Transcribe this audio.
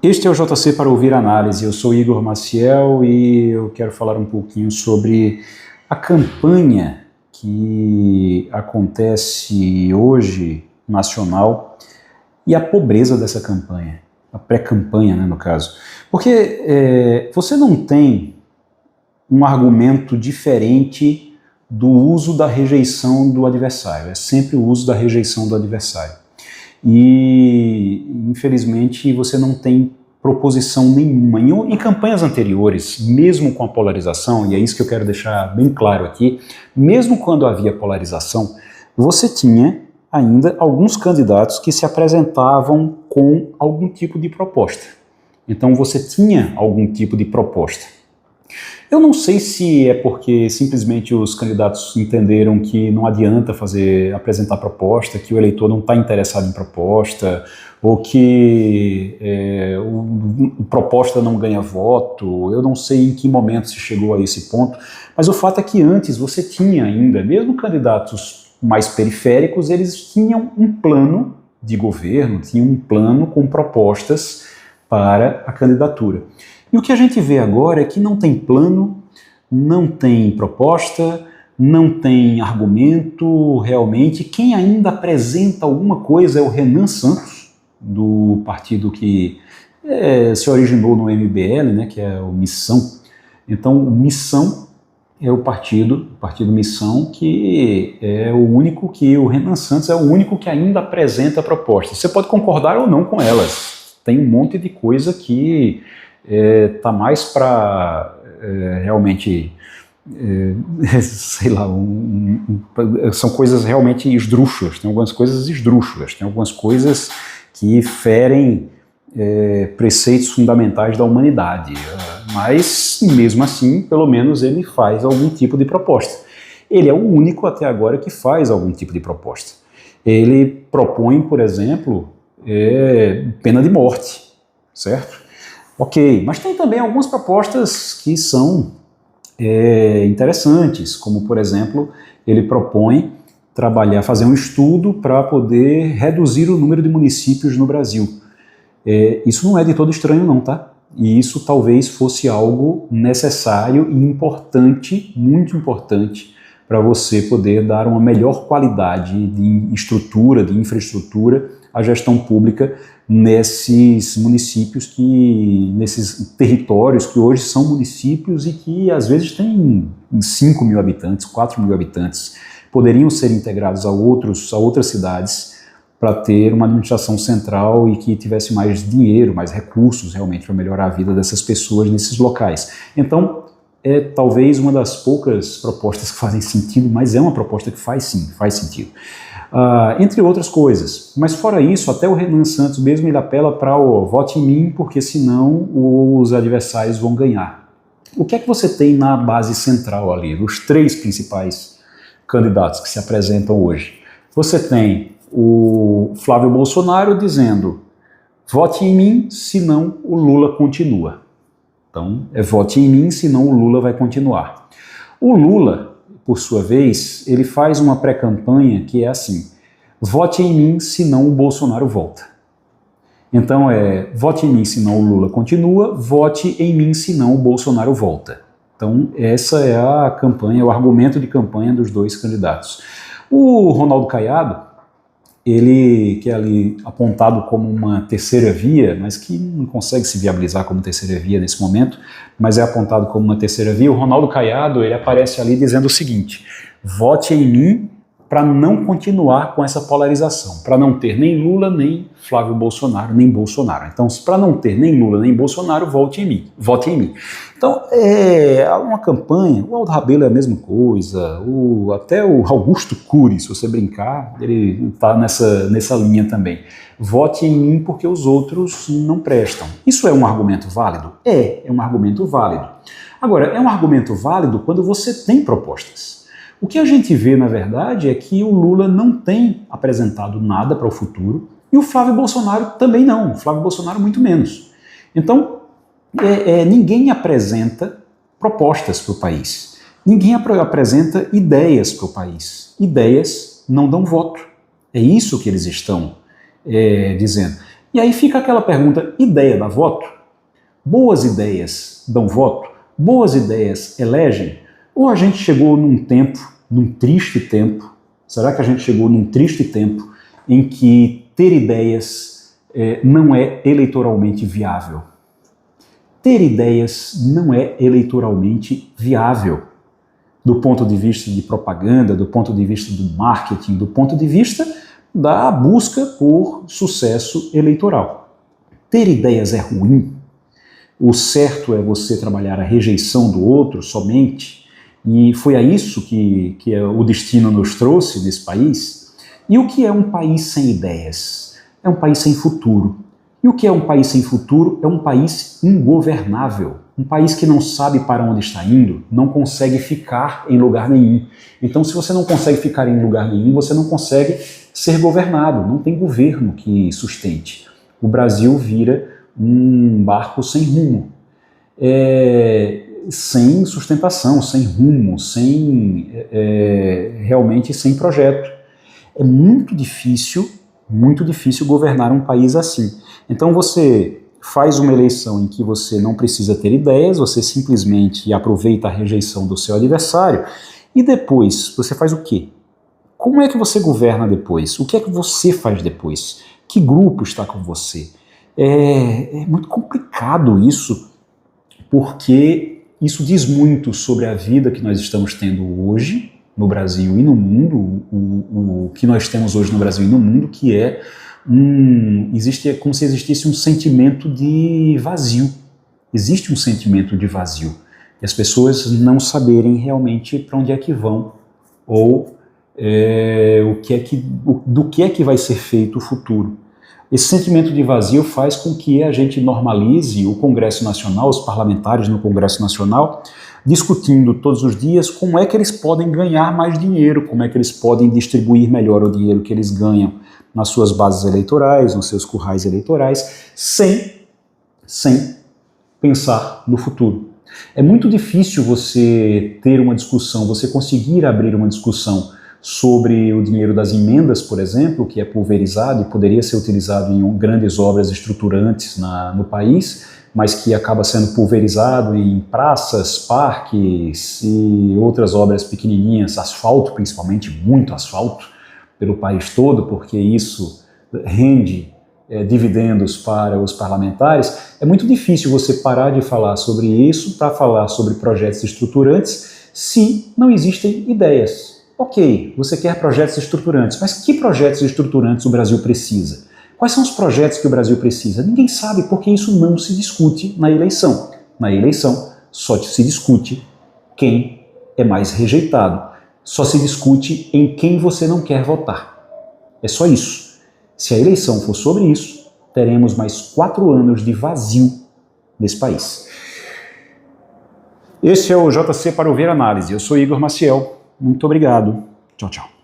Este é o JC para ouvir análise. Eu sou Igor Maciel e eu quero falar um pouquinho sobre a campanha que acontece hoje, nacional, e a pobreza dessa campanha, a pré-campanha, né, no caso. Porque você não tem um argumento diferente do uso da rejeição do adversário, é sempre o uso da rejeição do adversário. E, infelizmente, você não tem proposição nenhuma. Em campanhas anteriores, mesmo com a polarização, e é isso que eu quero deixar bem claro aqui, mesmo quando havia polarização, você tinha ainda alguns candidatos que se apresentavam com algum tipo de proposta. Então você tinha algum tipo de proposta. Eu não sei se é porque simplesmente os candidatos entenderam que não adianta apresentar proposta, que o eleitor não está interessado em proposta, ou que o proposta não ganha voto. Eu não sei em que momento se chegou a esse ponto, mas o fato é que antes você tinha ainda, mesmo candidatos mais periféricos, eles tinham um plano de governo, tinham um plano com propostas para a candidatura. E o que a gente vê agora é que não tem plano, não tem proposta, não tem argumento realmente. Quem ainda apresenta alguma coisa é o Renan Santos, do partido que se originou no MBL, né, que é o Missão. Então, o Missão é o partido Missão, que é o único que, o Renan Santos é o único que ainda apresenta propostas. Você pode concordar ou não com elas. Tem um monte de coisa que está mais para realmente, sei lá, são coisas realmente esdrúxulas, tem algumas coisas esdrúxulas, tem algumas coisas que ferem preceitos fundamentais da humanidade, mas mesmo assim, pelo menos ele faz algum tipo de proposta. Ele é o único até agora que faz algum tipo de proposta. Ele propõe, por exemplo, pena de morte, certo? Ok, mas tem também algumas propostas que são interessantes, como, por exemplo, ele propõe fazer um estudo para poder reduzir o número de municípios no Brasil. Isso não é de todo estranho não, tá? E isso talvez fosse algo necessário e importante, muito importante, para você poder dar uma melhor qualidade de estrutura, de infraestrutura à gestão pública nesses municípios, nesses territórios que hoje são municípios e que às vezes têm 5 mil habitantes, 4 mil habitantes, poderiam ser integrados a outras cidades para ter uma administração central e que tivesse mais dinheiro, mais recursos realmente para melhorar a vida dessas pessoas nesses locais. Então, é talvez uma das poucas propostas que fazem sentido, mas é uma proposta que faz sentido. Entre outras coisas. Mas fora isso, até o Renan Santos mesmo ele apela para o vote em mim, porque senão os adversários vão ganhar. O que é que você tem na base central ali, os 3 principais candidatos que se apresentam hoje? Você tem o Flávio Bolsonaro dizendo vote em mim, senão o Lula continua. Então, vote em mim, senão o Lula vai continuar. O Lula, por sua vez, ele faz uma pré-campanha que é assim, vote em mim, senão o Bolsonaro volta. Então vote em mim, senão o Lula continua, vote em mim, senão o Bolsonaro volta. Então essa é a campanha, o argumento de campanha dos 2 candidatos. O Ronaldo Caiado, ele que é ali apontado como uma terceira via, mas que não consegue se viabilizar como terceira via nesse momento, mas é apontado como uma terceira via. O Ronaldo Caiado, ele aparece ali dizendo o seguinte, vote em mim para não continuar com essa polarização, para não ter nem Lula, nem Flávio Bolsonaro, nem Bolsonaro. Então, para não ter nem Lula, nem Bolsonaro, vote em mim. Então, uma campanha, o Aldo Rabelo é a mesma coisa, até o Augusto Cury, se você brincar, ele está nessa linha também. Vote em mim porque os outros não prestam. Isso é um argumento válido? É um argumento válido. Agora, é um argumento válido quando você tem propostas. O que a gente vê, na verdade, é que o Lula não tem apresentado nada para o futuro e o Flávio Bolsonaro também não, o Flávio Bolsonaro muito menos. Então, ninguém apresenta propostas para o país, ninguém apresenta ideias para o país. Ideias não dão voto, é isso que eles estão dizendo. E aí fica aquela pergunta, ideia dá voto? Boas ideias dão voto? Boas ideias elegem? Ou a gente chegou num tempo, num triste tempo, será que a gente chegou num triste tempo em que ter ideias não é eleitoralmente viável? Ter ideias não é eleitoralmente viável. Do ponto de vista de propaganda, do ponto de vista do marketing, do ponto de vista da busca por sucesso eleitoral. Ter ideias é ruim. O certo é você trabalhar a rejeição do outro somente, e foi a isso que o destino nos trouxe nesse país. E o que é um país sem ideias? É um país sem futuro. E o que é um país sem futuro? É um país ingovernável. Um país que não sabe para onde está indo, não consegue ficar em lugar nenhum. Então, se você não consegue ficar em lugar nenhum, você não consegue ser governado, não tem governo que sustente. O Brasil vira um barco sem rumo, sem sustentação, sem rumo, realmente sem projeto. É muito difícil governar um país assim. Então você faz uma eleição em que você não precisa ter ideias, você simplesmente aproveita a rejeição do seu adversário, e depois você faz o quê? Como é que você governa depois? O que é que você faz depois? Que grupo está com você? É muito complicado isso, porque isso diz muito sobre a vida que nós estamos tendo hoje no Brasil e no mundo, o que nós temos hoje no Brasil e no mundo, que é como se existisse um sentimento de vazio. Existe um sentimento de vazio. E as pessoas não saberem realmente para onde é que vão, ou do que é que vai ser feito o futuro. Esse sentimento de vazio faz com que a gente normalize o Congresso Nacional, os parlamentares no Congresso Nacional, discutindo todos os dias como é que eles podem ganhar mais dinheiro, como é que eles podem distribuir melhor o dinheiro que eles ganham nas suas bases eleitorais, nos seus currais eleitorais, sem pensar no futuro. É muito difícil você ter uma discussão, você conseguir abrir uma discussão sobre o dinheiro das emendas, por exemplo, que é pulverizado e poderia ser utilizado em grandes obras estruturantes no país, mas que acaba sendo pulverizado em praças, parques e outras obras pequenininhas, asfalto principalmente, muito asfalto pelo país todo, porque isso rende dividendos para os parlamentares. É muito difícil você parar de falar sobre isso para falar sobre projetos estruturantes se não existem ideias. Ok, você quer projetos estruturantes, mas que projetos estruturantes o Brasil precisa? Quais são os projetos que o Brasil precisa? Ninguém sabe, porque isso não se discute na eleição. Na eleição, só se discute quem é mais rejeitado. Só se discute em quem você não quer votar. É só isso. Se a eleição for sobre isso, teremos mais 4 anos de vazio nesse país. Esse é o JC para ouvir análise. Eu sou Igor Maciel. Muito obrigado. Tchau, tchau.